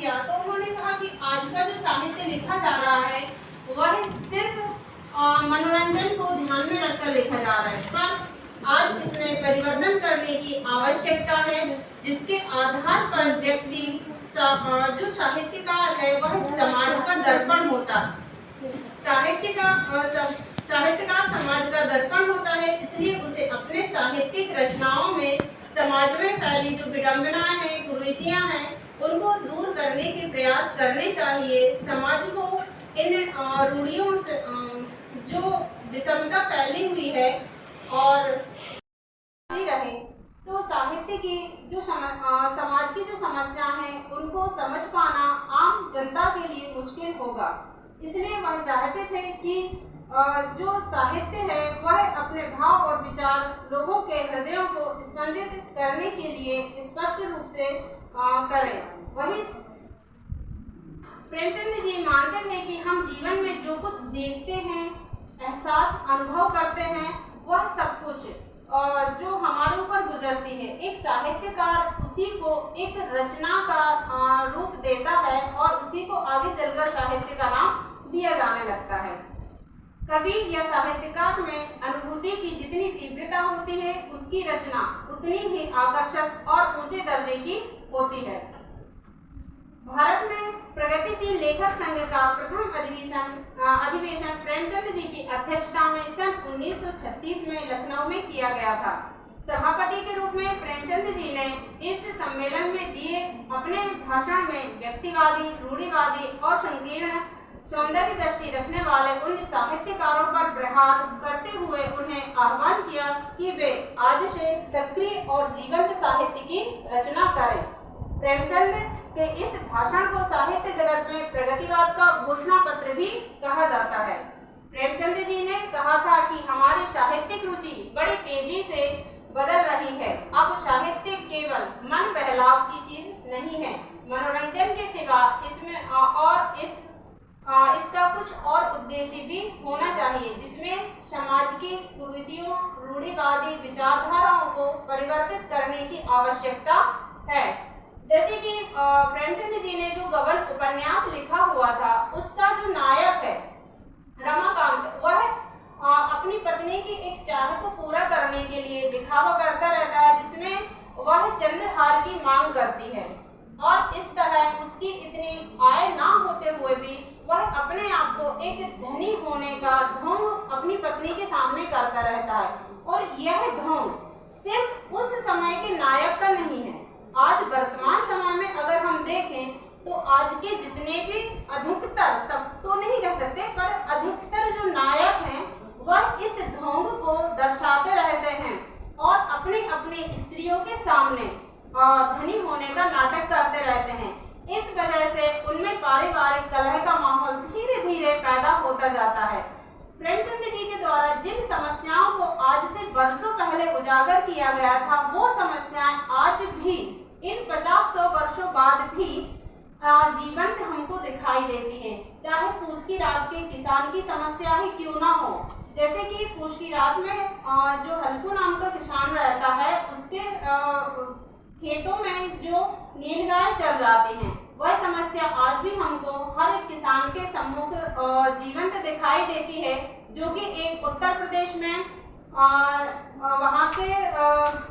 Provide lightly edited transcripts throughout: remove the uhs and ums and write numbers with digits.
किया तो उन्होंने कहा कि आज का जो साहित्य लिखा जा रहा है वह सिर्फ मनोरंजन को ध्यान में रखकर लिखा जा रहा है, पर आज इसमें परिवर्तन करने की आवश्यकता है, जिसके आधार पर व्यक्ति जो साहित्यकार है वह समाज का दर्पण होता है। साहित्यकार समाज का दर्पण होता है, इसलिए उसे अपने साहित्यिक रचनाओं में समाज में फैली जो विडंबनाएं हैं, कुरीतियां हैं, उनको दूर करने के प्रयास करने चाहिए। समाज को इन रूढ़ियों से जो विषमता फैली हुई है और रहे, तो साहित्य की जो समाज की जो समस्या है उनको समझ पाना आम जनता के लिए मुश्किल होगा। इसलिए वह चाहते थे कि जो साहित्य है वह अपने भाव और विचार लोगों के हृदयों को स्पंदित करने के लिए स्पष्ट रूप से करे। वही प्रेमचंद जी मानते थे कि हम जीवन में जो कुछ देखते हैं, एहसास अनुभव करते हैं, वह सब कुछ जो हमारे ऊपर गुजरती है, एक साहित्यकार उसी को एक रचना का रूप देता है और उसी को आगे चलकर साहित्य का नाम दिया जाने लगता है। कवि या साहित्यकार में अनुभूति की जितनी तीव्रता होती है, उसकी रचना उतनी ही आकर्षक और ऊंचे दर्जे की होती है। भारत में प्रगतिशील लेखक संघ का प्रथम अधिवेशन प्रेमचंद जी की अध्यक्षता में सन 1936 में लखनऊ में किया गया था। सभापति के रूप में प्रेमचंद जी ने इस सम्मेलन में दिए अपने भाषण में व्यक्तिवादी, रूढ़िवादी और संकीर्ण सौंदर्य दृष्टि रखने वाले उन साहित्यकारों पर प्रहार करते हुए उन्हें आह्वान किया कि वे आज से सक्रिय और जीवंत साहित्य की रचना करें। प्रेमचंद के इस भाषण को साहित्य जगत में प्रगतिवाद का घोषणा पत्र भी कहा जाता है। प्रेमचंद जी ने कहा था कि हमारी साहित्यिक रुचि बड़ी तेजी से बदल रही है। अब साहित्य केवल मन बहलाव की चीज नहीं है, मनोरंजन के सिवा इसमें इसका कुछ और उद्देश्य भी होना चाहिए, जिसमें समाज की कुरीतियों, रूढ़िवादी विचारधाराओं को परिवर्तित करने की आवश्यकता है। जैसे कि प्रेमचंद जी ने जो गबन उपन्यास लिखा हुआ था, उसका जो नायक है रमाकांत, वह अपनी पत्नी की एक चाह को पूरा करने के लिए दिखावा करता रहता है, जिसमें वह चंद्रहार की मांग करती है और इस तरह उसकी इतनी आय ना होते हुए भी वह अपने आप को एक धनी होने का ढोंग अपनी पत्नी के सामने करता रहता है। और यह ढोंग सिर्फ उस समय के नायक का नहीं है, आज वर्तमान समय में अगर हम देखें तो आज के जितने भी अधिकतर, सब तो नहीं कह सकते, पर अधिकतर जो नायक हैं वह इस ढोंग को दर्शाते रहते हैं और अपनी अपनी स्त्रियों के सामने धनी होने का नाटक करते रहते हैं। इस वजह से उनमें पारिवारिक कलह का माहौल धीरे धीरे पैदा होता जाता है। प्रेमचंद जी के द्वारा जिन समस्याओं को आज से वर्षों पहले उजागर किया गया था, वो समस्याएं आज भी इन 50-100 वर्षों बाद भी जीवंत हमको दिखाई देती है। चाहे पूस की रात के किसान की समस्या ही क्यों ना हो, जैसे कि पूस की रात में जो हल्कू नाम का किसान रहता है, उसके खेतों में जो नीलगाय चल जाती हैं, वह समस्या आज भी हमको हर एक किसान के सम्मुख जीवंत दिखाई देती है। जो कि एक उत्तर प्रदेश में वहाँ के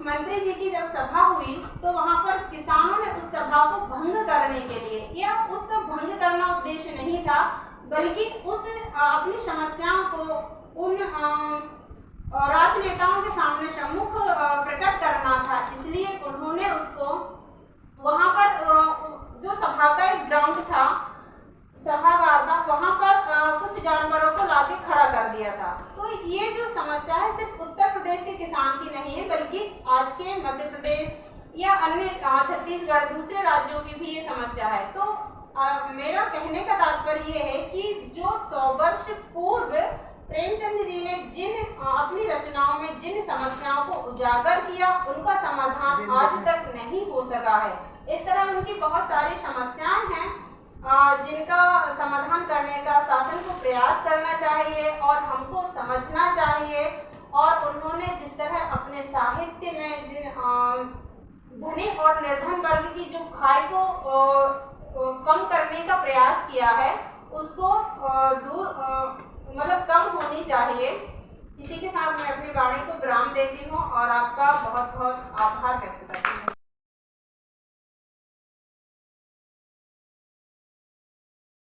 मंत्री जी की जब सभा हुई तो वहाँ पर किसानों ने उस सभा को भंग करने के लिए, या उसका भंग करना उद्देश्य नहीं था, बल्कि उस अपनी समस्याओं को उन राजनेताओं के सामने सम्मुख प्रकट करना था, इसलिए उन्होंने उसको वहाँ पर जो सभा का एक ग्राउंड था, सभागार था, वहाँ पर कुछ जानवरों को लाके खड़ा कर दिया था। तो ये जो समस्या है सिर्फ उत्तर प्रदेश के किसान की नहीं है, बल्कि आज के मध्य प्रदेश या अन्य छत्तीसगढ़, दूसरे राज्यों की भी ये समस्या है। तो मेरा कहने का तात्पर्य ये है कि जो 100 वर्ष पूर्व प्रेमचंद जी ने जिन अपनी रचनाओं में जिन समस्याओं को उजागर किया, उनका समाधान आज तक नहीं हो सका है। इस तरह उनकी बहुत सारी समस्याएं हैं जिनका समाधान करने का शासन को प्रयास करना चाहिए और हमको समझना चाहिए। और उन्होंने जिस तरह अपने साहित्य में जिन धनी और निर्धन वर्ग की जो खाई को कम करने का प्रयास किया है उसको दूर मतलब कम होनी चाहिए। इसी के साथ मैं अपनी वाणी को विराम देती हूँ और आपका बहुत बहुत आभार।